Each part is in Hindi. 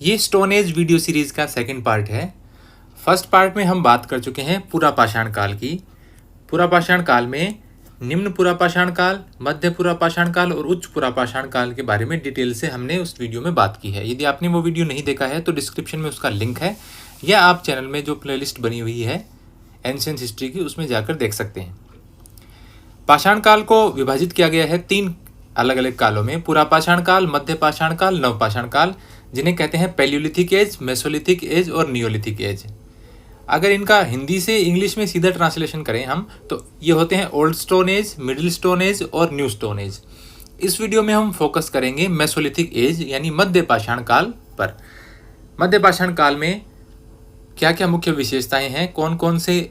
ये स्टोन एज वीडियो सीरीज का सेकंड पार्ट है। फर्स्ट पार्ट में हम बात कर चुके हैं पुरा पाषाण काल की। पुरा पाषाण काल में निम्न पुरा पाषाण काल, मध्य पुरा पाषाण काल और उच्च पुरा पाषाण काल के बारे में डिटेल से हमने उस वीडियो में बात की है। यदि आपने वो वीडियो नहीं देखा है तो डिस्क्रिप्शन में उसका लिंक है, या आप चैनल में जो प्लेलिस्ट बनी हुई है एंशिएंट हिस्ट्री की उसमें जाकर देख सकते हैं। पाषाण काल को विभाजित किया गया है 3 अलग अलग कालों में, पुरा पाषाण काल, मध्य पाषाण काल, नव पाषाण काल, जिन्हें कहते हैं पैलियोलिथिक एज, मेसोलिथिक एज और नियोलिथिक एज। अगर इनका हिंदी से इंग्लिश में सीधा ट्रांसलेशन करें हम तो ये होते हैं old stone age, middle stone age और न्यू स्टोन एज। इस वीडियो में हम फोकस करेंगे मेसोलिथिक एज यानी मध्य पाषाण काल पर। मध्य पाषाण काल में क्या क्या मुख्य विशेषताएं हैं, कौन कौन से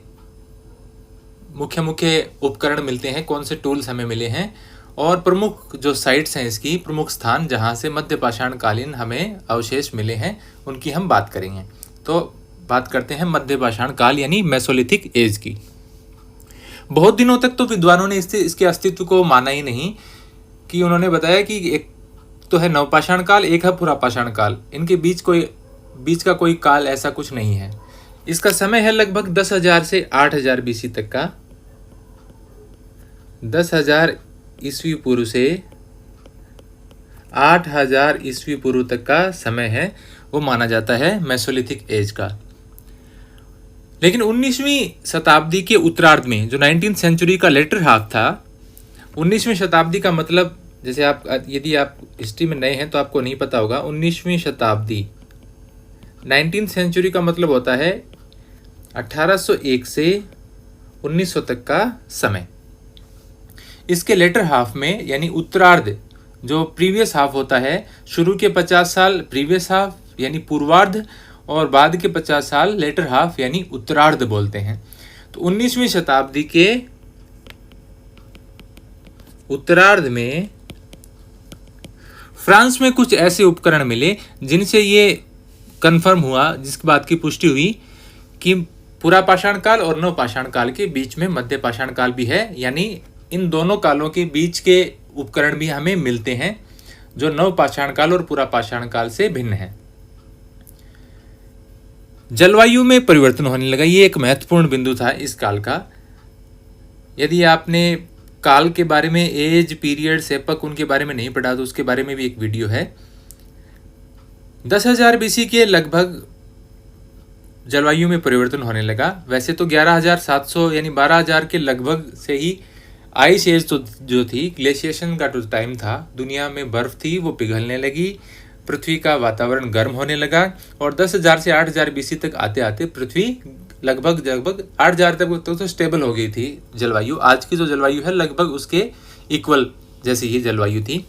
मुख्य उपकरण मिलते हैं, कौन से टूल्स हमें मिले हैं और प्रमुख जो साइट्स हैं, इसकी प्रमुख स्थान जहां से मध्य पाषाण कालीन हमें अवशेष मिले हैं, उनकी हम बात करेंगे। तो बात करते हैं मध्य पाषाण काल यानी मेसोलिथिक एज की। बहुत दिनों तक तो विद्वानों ने इसके अस्तित्व को माना ही नहीं, कि उन्होंने बताया कि एक तो है नवपाषाण काल, एक है पुरा पाषाण काल, इनके बीच का कोई काल ऐसा कुछ नहीं है। इसका समय है लगभग 10,000 से 8,000 बीसी तक का। 10,000 ईस्वी पूर्व से 8,000 ईस्वी पूर्व तक का समय है, वो माना जाता है मेसोलिथिक एज का। लेकिन 19वीं शताब्दी के उत्तरार्ध में जो 19th सेंचुरी का लेटर हाफ था, 19वीं शताब्दी का मतलब, जैसे यदि आप हिस्ट्री में नए हैं तो आपको नहीं पता होगा, 19वीं शताब्दी 19th सेंचुरी का मतलब होता है 1801 से 1900 तक का समय। इसके लेटर हाफ में यानी उत्तरार्ध, जो प्रीवियस हाफ होता है, शुरू के 50 साल प्रीवियस हाफ यानी पूर्वार्ध और बाद के 50 साल लेटर हाफ यानी उत्तरार्ध बोलते हैं। तो 19वीं शताब्दी के उत्तरार्ध में फ्रांस में कुछ ऐसे उपकरण मिले जिनसे ये कंफर्म हुआ, जिसकी बात की पुष्टि हुई कि पुरा पाषाण काल और नव पाषाण काल के बीच में मध्य पाषाण काल भी है, यानी इन दोनों कालों के बीच के उपकरण भी हमें मिलते हैं जो नव पाषाण काल और पुरा पाषाण काल से भिन्न है। जलवायु में परिवर्तन होने लगा, ये एक महत्वपूर्ण बिंदु था इस काल का। यदि आपने काल के बारे में, एज, पीरियड, सेपक, उनके बारे में नहीं पढ़ा तो उसके बारे में भी एक वीडियो है। 10,000 बीसी के लगभग जलवायु में परिवर्तन होने लगा। वैसे तो 11,700 यानी 12,000 के लगभग से ही आइस एज तो जो थी, ग्लेशिएशन का जो टाइम था, दुनिया में बर्फ थी वो पिघलने लगी, पृथ्वी का वातावरण गर्म होने लगा और 10,000 से 8,000 बीसी तक आते आते पृथ्वी लगभग 8,000 तक तो स्टेबल हो गई थी जलवायु। आज की जो जलवायु है लगभग उसके इक्वल जैसी ही जलवायु थी।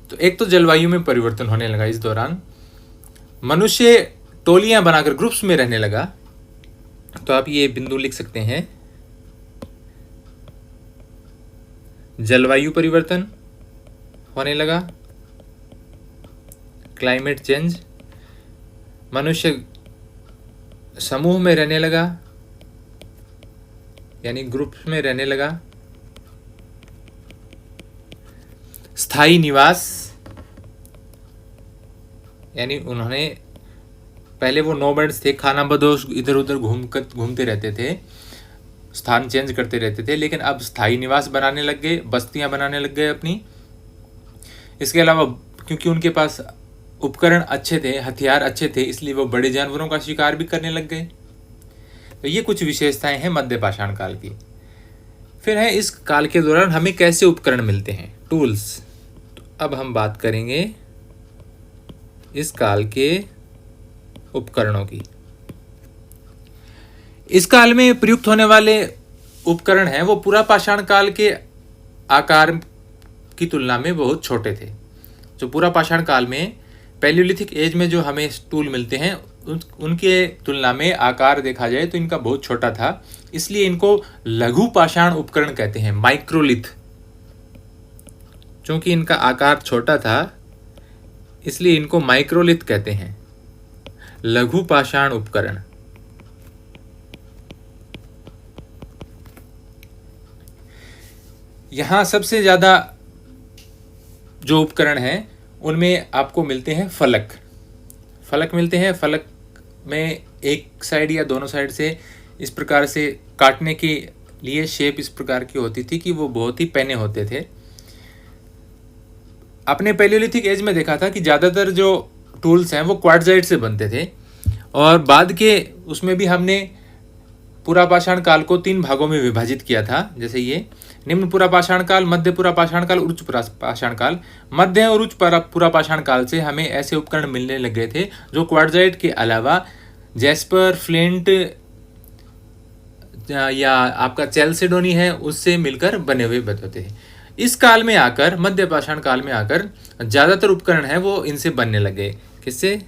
तो एक तो जलवायु में परिवर्तन होने लगा। इस दौरान मनुष्य टोलियां बनाकर ग्रुप्स में रहने लगा। तो आप ये बिंदु लिख सकते हैं, जलवायु परिवर्तन होने लगा, क्लाइमेट चेंज, मनुष्य समूह में रहने लगा यानी ग्रुप्स में रहने लगा, स्थायी निवास यानी उन्होंने, पहले वो नोमैड्स थे, खानाबदोश इधर उधर घूमते रहते थे, स्थान चेंज करते रहते थे, लेकिन अब स्थायी निवास बनाने लग गए, बस्तियां बनाने लग गए अपनी। इसके अलावा क्योंकि उनके पास उपकरण अच्छे थे, हथियार अच्छे थे, इसलिए वो बड़े जानवरों का शिकार भी करने लग गए। तो ये कुछ विशेषताएं हैं मध्य पाषाण काल की। फिर है इस काल के दौरान हमें कैसे उपकरण मिलते हैं, टूल्स। तो अब हम बात करेंगे इस काल के उपकरणों की। इस काल में प्रयुक्त होने वाले उपकरण हैं वो पुरा पाषाण काल के आकार की तुलना में बहुत छोटे थे। जो पुरा पाषाण काल में पैलियोलिथिक एज में जो हमें टूल मिलते हैं उनके तुलना में आकार देखा जाए तो इनका बहुत छोटा था, इसलिए इनको लघु पाषाण उपकरण कहते हैं, माइक्रोलिथ। क्योंकि इनका आकार छोटा था इसलिए इनको माइक्रोलिथ कहते हैं, लघु पाषाण उपकरण। यहां सबसे ज्यादा जो उपकरण हैं उनमें आपको मिलते हैं फलक। फलक मिलते हैं। फलक में एक साइड या दोनों साइड से इस प्रकार से काटने के लिए शेप इस प्रकार की होती थी कि वो बहुत ही पैने होते थे। अपने पैलियोलिथिक एज में देखा था कि ज़्यादातर जो टूल्स हैं वो क्वार्टजाइट से बनते थे, और बाद के उसमें भी हमने पुरापाषाण काल को 3 भागों में विभाजित किया था। जैसे ये निम्न पुरापाषाण काल, मध्य पुरापाषाण काल, उच्च पुरापाषाण काल। मध्य और उच्च पुरापाषाण काल से हमें ऐसे उपकरण मिलने लग गए थे जो क्वार्टजाइट के अलावा जैस्पर, फ्लिंट या आपका चैल्सेडोनी है उससे मिलकर बने हुए होते थे। इस काल में आकर, मध्य पाषाण काल में आकर ज़्यादातर उपकरण हैं वो इनसे बनने लगे। किससे?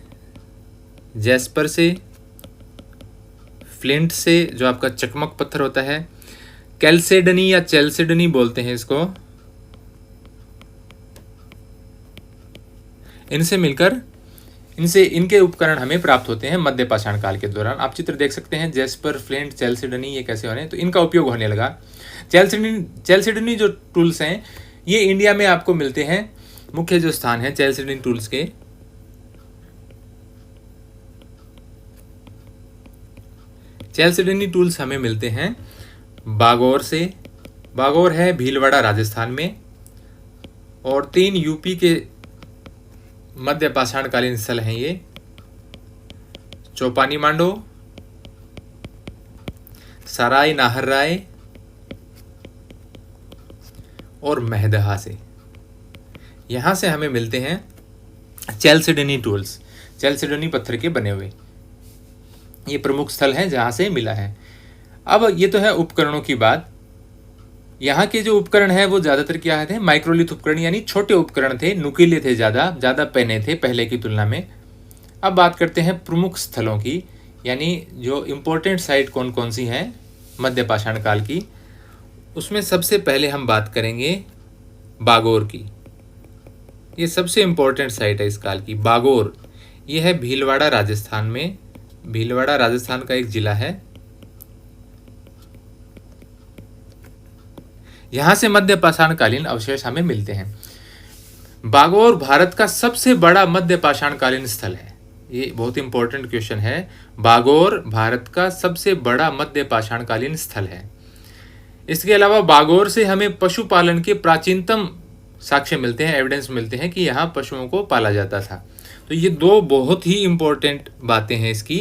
जैस्पर से, फ्लिंट से जो आपका चकमक पत्थर होता है, कैल्सेडनी या चैल्सेडनी बोलते हैं इसको, इनसे मिलकर इनके उपकरण हमें प्राप्त होते हैं मध्य पाषाण काल के दौरान। आप चित्र देख सकते हैं, जैस्पर, फ्लिंट, चैल्सेडनी ये कैसे होने, तो इनका उपयोग होने लगा। चैल्सेडनी जो टूल्स हैं ये इंडिया में आपको मिलते हैं। मुख्य जो स्थान है चैल्सेडनी टूल्स के, चैल्सेडनी टूल्स हमें मिलते हैं बागौर से। बागौर है भीलवाड़ा राजस्थान में, और 3 यूपी के मध्य पाषाणकालीन स्थल हैं ये, चौपानी मांडो, सराय नाहरराय और महदहा से। यहां से हमें मिलते हैं चैल्सेडनी टूल्स, चैल्सेडनी पत्थर के बने हुए। ये प्रमुख स्थल हैं जहां से मिला है। अब ये तो है उपकरणों की बात। यहाँ के जो उपकरण है वो ज़्यादातर क्या थे? माइक्रोलिथ उपकरण, यानी छोटे उपकरण थे, नुकीले थे, ज़्यादा पैने थे पहले की तुलना में। अब बात करते हैं प्रमुख स्थलों की, यानी जो इम्पोर्टेंट साइट कौन कौन सी हैं मध्य पाषाण काल की। उसमें सबसे पहले हम बात करेंगे बागौर की। ये सबसे इम्पोर्टेंट साइट है इस काल की, बागौर। ये है भीलवाड़ा राजस्थान में। भीलवाड़ा राजस्थान का एक जिला है। यहां से मध्य पाषाणकालीन अवशेष हमें मिलते हैं। बागौर भारत का सबसे बड़ा मध्य पाषाणकालीन स्थल है। ये बहुत इंपॉर्टेंट क्वेश्चन है। बागौर भारत का सबसे बड़ा मध्य पाषाणकालीन स्थल है। इसके अलावा बागौर से हमें पशुपालन के प्राचीनतम साक्ष्य मिलते हैं, एविडेंस मिलते हैं कि यहाँ पशुओं को पाला जाता था। तो ये 2 बहुत ही इंपॉर्टेंट बातें हैं इसकी,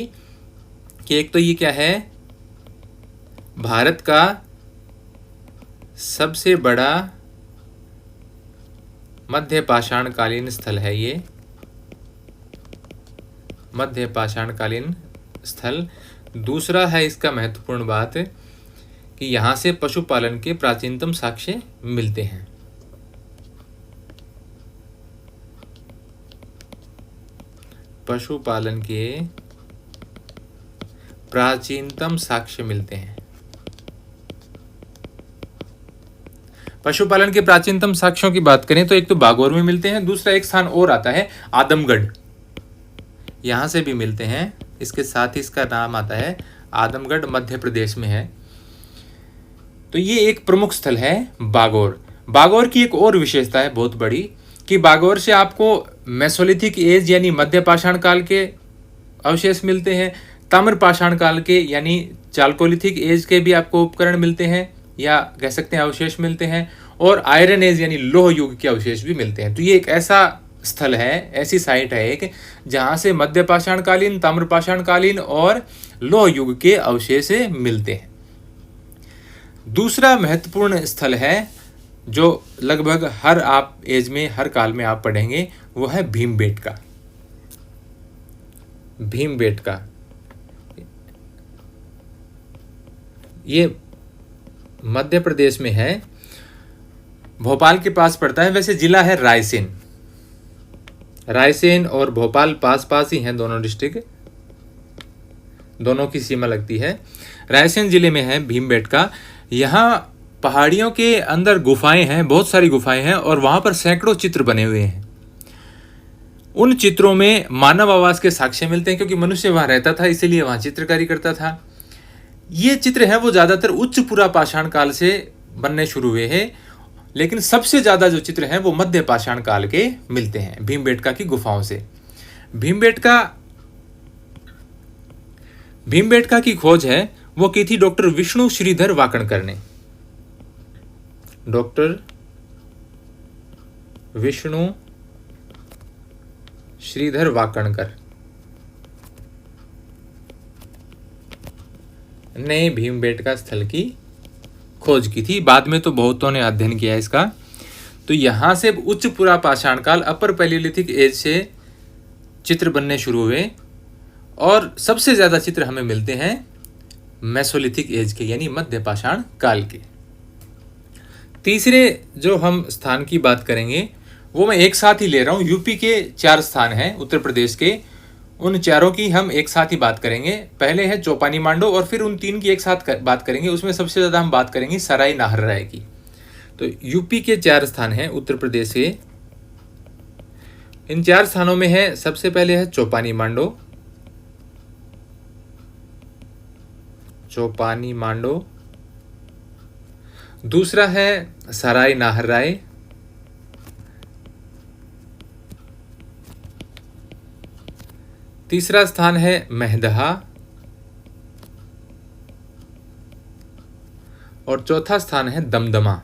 कि एक तो ये क्या है, भारत का सबसे बड़ा मध्य पाषाणकालीन स्थल है ये, मध्य पाषाणकालीन स्थल। दूसरा है इसका महत्वपूर्ण बात कि यहां से पशुपालन के प्राचीनतम साक्ष्य मिलते हैं। पशुपालन के प्राचीनतम साक्ष्य मिलते हैं। पशुपालन के प्राचीनतम साक्ष्यों की बात करें तो एक तो बागौर में मिलते हैं, दूसरा एक स्थान और आता है आदमगढ़, यहां से भी मिलते हैं। इसके साथ ही इसका नाम आता है आदमगढ़, मध्य प्रदेश में है। तो ये एक प्रमुख स्थल है बागौर। बागौर की एक और विशेषता है बहुत बड़ी, कि बागौर से आपको मेसोलिथिक एज यानी मध्य पाषाण काल के अवशेष मिलते हैं, ताम्र पाषाण काल के यानी चाल्कोलिथिक एज के भी आपको उपकरण मिलते हैं, या कह सकते हैं अवशेष मिलते हैं, और आयरन एज यानी लोह युग के अवशेष भी मिलते हैं। तो ये एक ऐसा स्थल है, ऐसी साइट है एक, जहां से मध्य पाषाणकालीन, ताम्र पाषाणकालीन और लोह युग के अवशेष मिलते हैं। दूसरा महत्वपूर्ण स्थल है जो लगभग हर आप एज में, हर काल में आप पढ़ेंगे, वो है भीमबेटका। भीमबेटका ये मध्य प्रदेश में है, भोपाल के पास पड़ता है। वैसे जिला है रायसेन। रायसेन और भोपाल पास पास ही हैं, दोनों डिस्ट्रिक्ट, दोनों की सीमा लगती है। रायसेन जिले में है भीमबेटका। यहाँ पहाड़ियों के अंदर गुफाएं हैं, बहुत सारी गुफाएं हैं, और वहां पर सैकड़ों चित्र बने हुए हैं। उन चित्रों में मानव आवास के साक्ष्य मिलते हैं, क्योंकि मनुष्य वहां रहता था, इसीलिए वहां चित्रकारी करता था। ये चित्र हैं वो ज़्यादातर उच्च पुरापाषाण काल से बनने शुरू हुए हैं, लेकिन सबसे ज़्यादा जो चित्र हैं वो मध्य पाषाण काल के मिलते हैं भीमबेटका की गुफाओं से। भीमबेटका भीमबेटका की खोज है वो की थी डॉक्टर विष्णु श्रीधर वाकणकर ने। डॉक्टर विष्णु श्रीधर वाकणकर ने भीमबेटका स्थल की खोज की थी। बाद में तो बहुतों ने अध्ययन किया इसका। तो यहां से उच्च पुरापाषाण काल अपर पैलियोलिथिक एज से चित्र बनने शुरू हुए और सबसे ज्यादा चित्र हमें मिलते हैं मेसोलिथिक एज के यानी मध्य पाषाण काल के। तीसरे जो हम स्थान की बात करेंगे वो मैं एक साथ ही ले रहा हूं। यूपी के 4 स्थान हैं उत्तर प्रदेश के, उन चारों की हम एक साथ ही बात करेंगे। पहले है चौपानी मांडो और फिर उन 3 की एक साथ बात करेंगे। उसमें सबसे ज्यादा हम बात करेंगे सराय नाहरराय की। तो यूपी के 4 स्थान हैं उत्तर प्रदेश के। इन 4 स्थानों में है, सबसे पहले है चौपानी मांडो, चौपानी मांडो। दूसरा है सराय नाहरराय, तीसरा स्थान है मेहदहा और चौथा स्थान है दमदमा।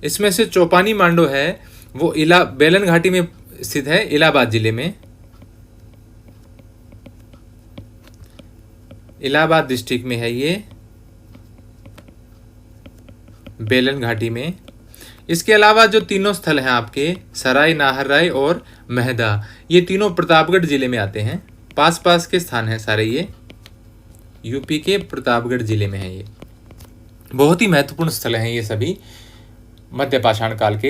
इसमें से चौपानी मांडो है वो बेलन घाटी में स्थित है, इलाहाबाद जिले में, इलाहाबाद डिस्ट्रिक्ट में है ये, बेलन घाटी में। इसके अलावा जो तीनों स्थल हैं आपके सराय नाहरराय और मेहदा, ये तीनों प्रतापगढ़ जिले में आते हैं। पास पास के स्थान हैं सारे, ये यूपी के प्रतापगढ़ जिले में है। ये बहुत ही महत्वपूर्ण स्थल हैं ये सभी मध्य पाषाण काल के।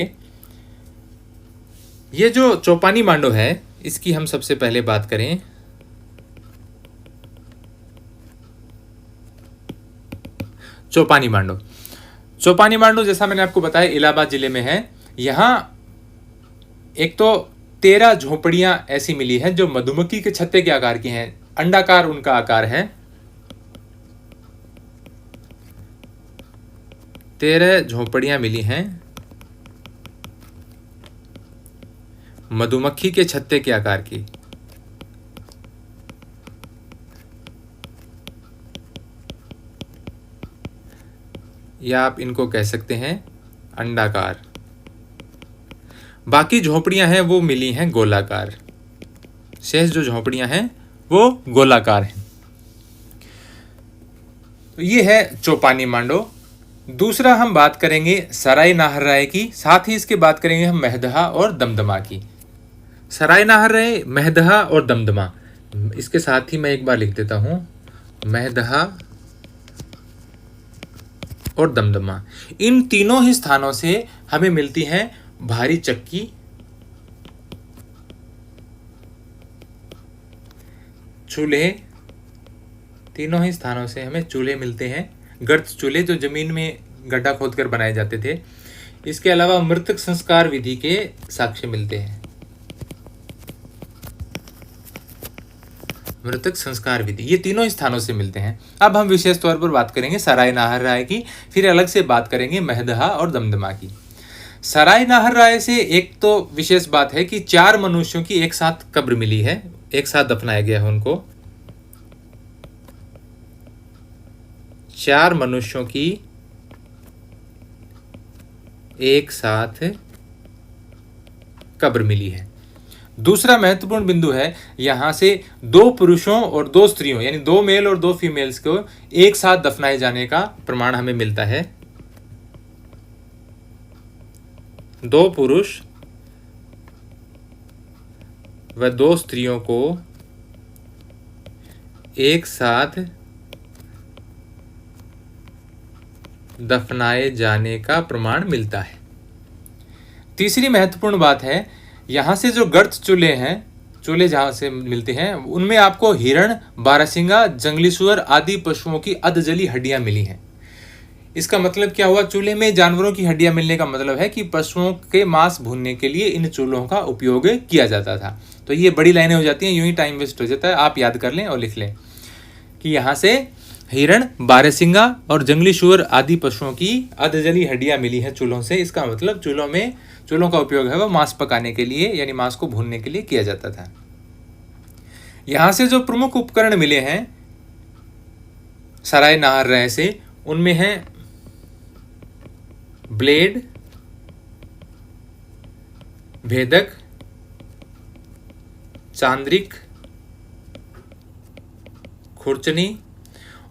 ये जो चौपानी मांडो है इसकी हम सबसे पहले बात करें। चौपानी मांडो, चौपानी मांडो जैसा मैंने आपको बताया इलाहाबाद जिले में है। यहां एक तो 13 झोपड़ियां ऐसी मिली हैं जो मधुमक्खी के छत्ते के आकार की हैं, अंडाकार उनका आकार है। 13 झोपड़ियां मिली हैं मधुमक्खी के छत्ते के आकार की। या आप इनको कह सकते हैं अंडाकार। बाकी झोपड़ियां हैं वो मिली हैं गोलाकार। शेष जो झोपड़ियां हैं वो गोलाकार हैं। तो ये है चौपानी मांडो। दूसरा हम बात करेंगे सराय नाहरराय की, साथ ही इसके बात करेंगे हम मेहदहा और दमदमा की। सराय नाहरराय, मेहदहा और दमदमा, इसके साथ ही मैं एक बार लिख देता हूं, मेहदहा और दमदमा। इन तीनों ही स्थानों से हमें मिलती हैं भारी चक्की, चूल्हे। तीनों ही स्थानों से हमें चूल्हे मिलते हैं, गर्त चूल्हे जो जमीन में गड्ढा खोदकर बनाए जाते थे। इसके अलावा मृतक संस्कार विधि के साक्ष्य मिलते हैं। मृतक संस्कार विधि, ये तीनों स्थानों से मिलते हैं। अब हम विशेष तौर पर बात करेंगे सराय नाहरराय की, फिर अलग से बात करेंगे मेहदहा और दमदमा की। सराय नाहरराय से एक तो विशेष बात है कि 4 मनुष्यों की एक साथ कब्र मिली है, एक साथ दफनाया गया है उनको। 4 मनुष्यों की एक साथ कब्र मिली है। दूसरा महत्वपूर्ण बिंदु है, यहां से 2 पुरुषों और 2 स्त्रियों यानी 2 मेल और 2 फीमेल्स को एक साथ दफनाए जाने का प्रमाण हमें मिलता है। 2 पुरुष व 2 स्त्रियों को एक साथ दफनाए जाने का प्रमाण मिलता है। तीसरी महत्वपूर्ण बात है, यहां से जो गर्त चूल्हे हैं, चूल्हे जहां से मिलते हैं, उनमें आपको हिरण, बारहसिंगा, जंगली सुअर आदि पशुओं की अधजली हड्डियां मिली हैं। इसका मतलब क्या हुआ? चूल्हे में जानवरों की हड्डियां मिलने का मतलब है कि पशुओं के मांस भूनने के लिए इन चूल्हों का उपयोग किया जाता था। तो ये बड़ी लाइनें हो जाती हैं, यूं ही टाइम वेस्ट हो जाता है। आप याद कर लें और लिख लें कि यहाँ से हिरण, बारहसिंगा और जंगली सुअर आदि पशुओं की अधजली हड्डियां मिली है चूल्हों से। इसका मतलब चूल्हों का उपयोग है वह मांस पकाने के लिए यानी मांस को भूनने के लिए किया जाता था। यहां से जो प्रमुख उपकरण मिले हैं सराय नाहरराय से, उनमें है ब्लेड, भेदक, चांद्रिक, खुरचनी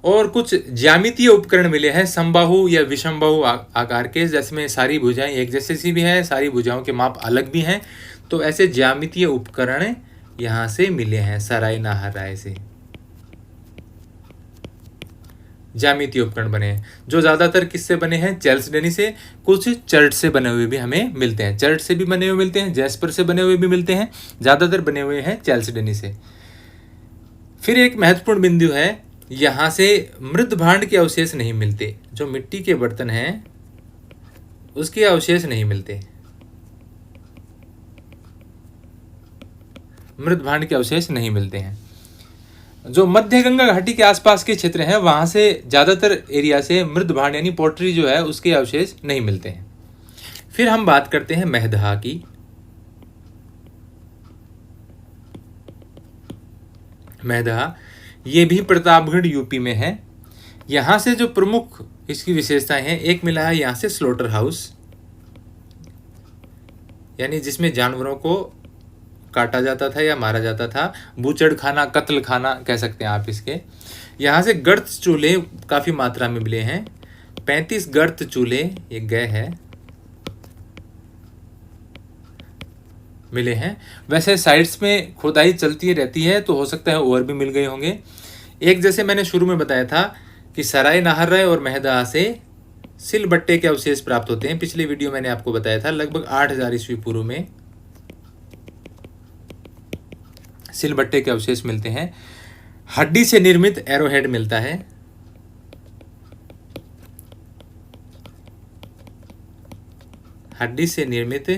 और कुछ ज्यामितीय उपकरण मिले हैं समबाहु या विषमबाहु आकार के, जिसमें सारी भुजाएं एक जैसी सी भी है, सारी भुजाओं के माप अलग भी हैं। तो ऐसे ज्यामितीय उपकरण यहां से मिले हैं सराय नाहरराय से। ज्यामितीय उपकरण बने हैं जो ज्यादातर किससे बने हैं? चैल्सडनी से। कुछ चर्ट से बने हुए भी हमें मिलते हैं, चर्ट से भी बने हुए मिलते हैं, जैस्पर से बने हुए भी मिलते हैं, ज्यादातर बने हुए हैं चैल्सडनी से। फिर एक महत्वपूर्ण बिंदु है, यहां से मृत भांड के अवशेष नहीं मिलते। जो मिट्टी के बर्तन हैं उसके अवशेष नहीं मिलते, मृत भांड के अवशेष नहीं मिलते हैं। जो मध्य गंगा घाटी के आसपास के क्षेत्र हैं वहां से ज्यादातर एरिया से मृत भांड यानी पोट्री जो है उसके अवशेष नहीं मिलते हैं। फिर हम बात करते हैं महदहा की। महदहा ये भी प्रतापगढ़ यूपी में है। यहां से जो प्रमुख इसकी विशेषताएं हैं, एक मिला है यहां से स्लोटर हाउस, यानी जिसमें जानवरों को काटा जाता था या मारा जाता था, बूचड़ खाना, कत्ल खाना कह सकते हैं आप इसके। यहाँ से गर्त चूल्हे काफ़ी मात्रा में मिले हैं, 35 गर्त चूल्हे, ये गए है, मिले हैं। वैसे साइट्स में खुदाई चलती रहती है तो हो सकता है और भी मिल गए होंगे। एक जैसे मैंने शुरू में बताया था कि सराय नाहरराय और महदहा से सिलबट्टे के अवशेष प्राप्त होते हैं। पिछले वीडियो मैंने आपको बताया था लगभग 8000 ईस्वी पूर्व में सिलबट्टे के अवशेष मिलते हैं। हड्डी से निर्मित एरोहेड मिलता है। हड्डी से निर्मित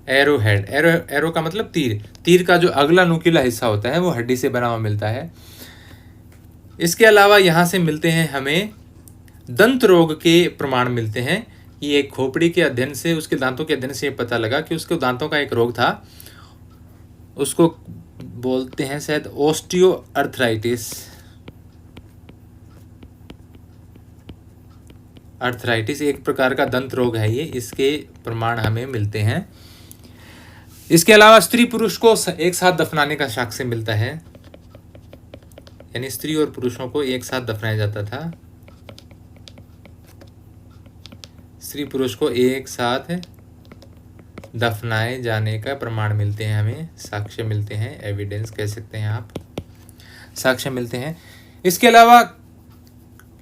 एरोहेड, एरो का मतलब तीर, तीर का जो अगला नुकीला हिस्सा होता है वो हड्डी से बना हुआ मिलता है। इसके अलावा यहाँ से मिलते हैं हमें दंत रोग के प्रमाण मिलते हैं कि एक खोपड़ी के अध्ययन से, उसके दांतों के अध्ययन से ये पता लगा कि उसके दांतों का एक रोग था, उसको बोलते हैं शायद ओस्टियो अर्थराइटिस। अर्थराइटिस एक प्रकार का दंत रोग है ये, इसके प्रमाण हमें मिलते हैं। इसके अलावा स्त्री पुरुष को एक साथ दफनाने का साक्ष्य मिलता है, यानी स्त्री और पुरुषों को एक साथ दफनाया जाता था। स्त्री पुरुष को एक साथ दफनाए जाने का प्रमाण मिलते हैं, हमें साक्ष्य मिलते हैं, एविडेंस कह सकते हैं आप, साक्ष्य मिलते हैं। इसके अलावा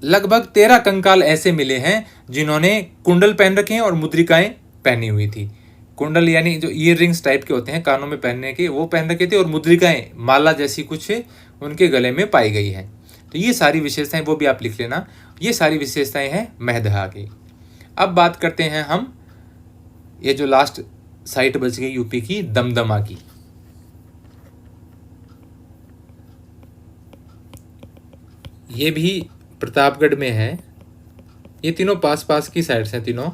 लगभग 13 कंकाल ऐसे मिले हैं जिन्होंने कुंडल पहन रखे हैं और मुद्रिकाएं पहनी हुई थी। कुंडल यानी जो ईयर रिंग्स टाइप के होते हैं कानों में पहनने के, वो पहन रखे थे, और मुद्रिकाएं माला जैसी कुछ उनके गले में पाई गई है। तो ये सारी विशेषताएं, वो भी आप लिख लेना, ये सारी विशेषताएं हैं महदहा की। अब बात करते हैं हम ये जो लास्ट साइट बच गई यूपी की, दमदमा की। ये भी प्रतापगढ़ में है। ये तीनों पास पास की साइट्स हैं तीनों।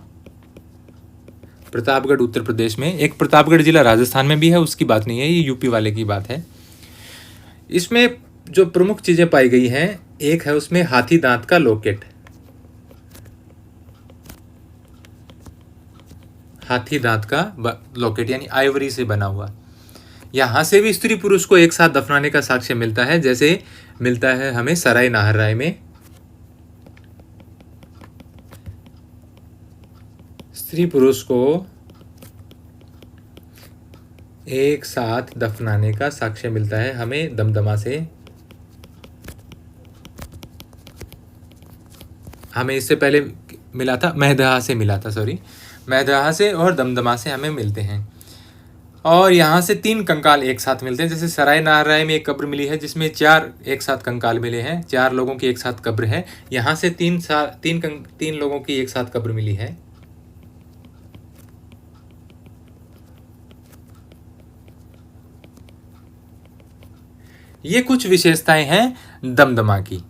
प्रतापगढ़ उत्तर प्रदेश में, एक प्रतापगढ़ जिला राजस्थान में भी है, उसकी बात नहीं है, ये यूपी वाले की बात है। इसमें जो प्रमुख चीजें पाई गई हैं, एक है उसमें हाथी दांत का लॉकेट, हाथी दांत का लॉकेट यानी आइवरी से बना हुआ। यहां से भी स्त्री पुरुष को एक साथ दफनाने का साक्ष्य मिलता है, जैसे मिलता है हमें सराय नाहरराय में। स्त्री पुरुष को एक साथ दफनाने का साक्ष्य मिलता है हमें दमदमा से। हमें इससे पहले मिला था, महदहा से मिला था, सॉरी, महदहा से और दमदमा से हमें मिलते हैं। और यहाँ से 3 कंकाल एक साथ मिलते हैं, जैसे सराय नाहरराय में एक कब्र मिली है जिसमें 4 एक साथ कंकाल मिले हैं, 4 लोगों की एक साथ कब्र है। यहाँ से 3 लोगों की एक साथ कब्र मिली है। ये कुछ विशेषताएं हैं दमदमा की।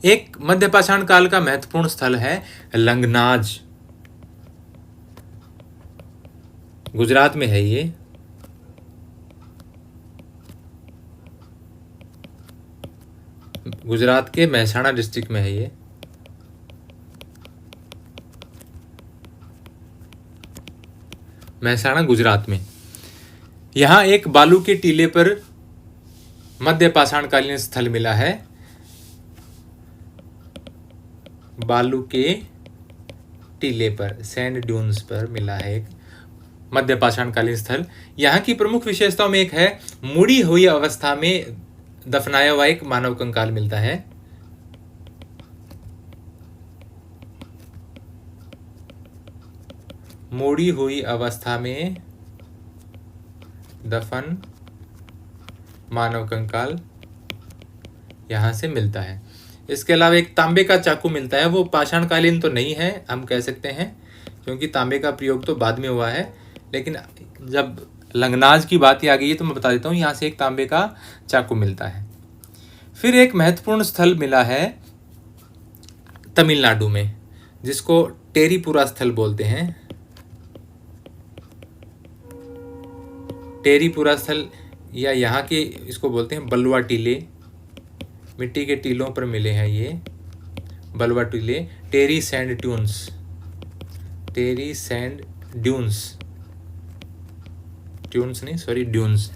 एक मध्यपाषाण काल का महत्वपूर्ण स्थल है लंगनाज, गुजरात में है ये। गुजरात के मेहसाणा डिस्ट्रिक्ट में है ये। मेहसाणा गुजरात में। यहाँ एक बालू के टीले पर मध्य पाषाणकालीन स्थल मिला है। बालू के टीले पर, सैंड ड्यून्स पर मिला है एक मध्य पाषाणकालीन स्थल। यहाँ की प्रमुख विशेषताओं में एक है मुड़ी हुई अवस्था में दफनाया हुआ एक मानव कंकाल मिलता है। मुड़ी हुई अवस्था में दफन मानव कंकाल यहाँ से मिलता है। इसके अलावा एक तांबे का चाकू मिलता है। वो पाषाणकालीन तो नहीं है, हम कह सकते हैं, क्योंकि तांबे का प्रयोग तो बाद में हुआ है, लेकिन जब लंगनाज की बात ही आ गई है तो मैं बता देता हूँ, यहाँ से एक तांबे का चाकू मिलता है। फिर एक महत्वपूर्ण स्थल मिला है तमिलनाडु में, जिसको टेरीपुरा स्थल बोलते हैं। टेरीपुरा स्थल या यहाँ के इसको बोलते हैं बलुआ टीले। मिट्टी के टीलों पर मिले हैं ये बलुआ टीले। टेरी सैंड ड्यून्स, टेरी सैंड ड्यून्स, ड्यून्स नहीं सॉरी ड्यून्स,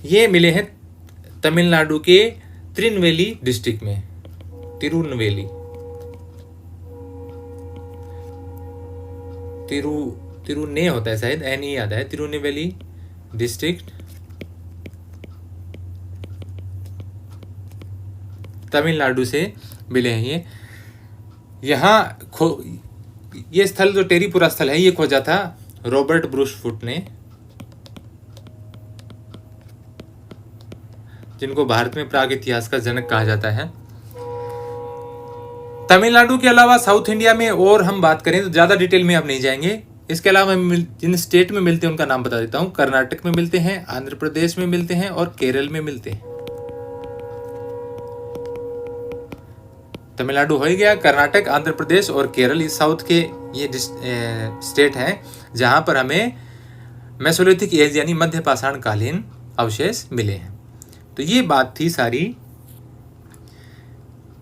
ये मिले हैं तमिलनाडु के तिरुनेलवेली डिस्ट्रिक्ट में। तिरुनेलवेली, तिरुने होता है शायद, एन ही आता है। तिरुनेलवेली डिस्ट्रिक्ट, तमिलनाडु से मिले हैं ये। यहाँ ये स्थल जो टेरीपुरा स्थल है ये खोजा था रॉबर्ट ब्रूस फुट ने, जिनको भारत में प्राग इतिहास का जनक कहा जाता है। तमिलनाडु के अलावा साउथ इंडिया में और हम बात करें तो ज़्यादा डिटेल में हम नहीं जाएंगे। इसके अलावा जिन स्टेट में मिलते हैं उनका नाम बता देता हूँ। कर्नाटक में मिलते हैं, आंध्र प्रदेश में मिलते हैं और केरल में मिलते हैं। तमिलनाडु हो ही गया, कर्नाटक, आंध्र प्रदेश और केरल, इस साउथ के ये स्टेट हैं जहाँ पर हमें मेसोलिथिक एज यानी मध्य पाषाणकालीन अवशेष मिले हैं। तो ये बात थी सारी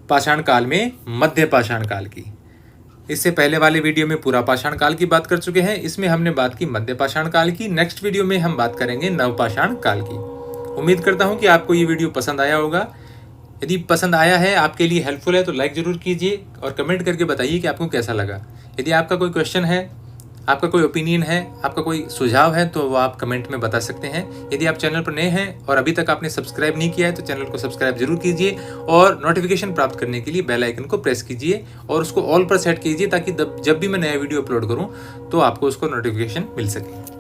पाषाण काल में मध्य पाषाण काल की। इससे पहले वाले वीडियो में पूरा पाषाण काल की बात कर चुके हैं, इसमें हमने बात की मध्य पाषाण काल की। नेक्स्ट वीडियो में हम बात करेंगे नवपाषाण काल की। उम्मीद करता हूं कि आपको ये वीडियो पसंद आया होगा। यदि पसंद आया है, आपके लिए हेल्पफुल है, तो लाइक जरूर कीजिए और कमेंट करके बताइए कि आपको कैसा लगा। यदि आपका कोई क्वेश्चन है, आपका कोई ओपिनियन है, आपका कोई सुझाव है, तो वो आप कमेंट में बता सकते हैं। यदि आप चैनल पर नए हैं और अभी तक आपने सब्सक्राइब नहीं किया है तो चैनल को सब्सक्राइब जरूर कीजिए और नोटिफिकेशन प्राप्त करने के लिए बेल आइकन को प्रेस कीजिए और उसको ऑल पर सेट कीजिए, ताकि जब भी मैं नया वीडियो अपलोड करूं तो आपको उसको नोटिफिकेशन मिल सके।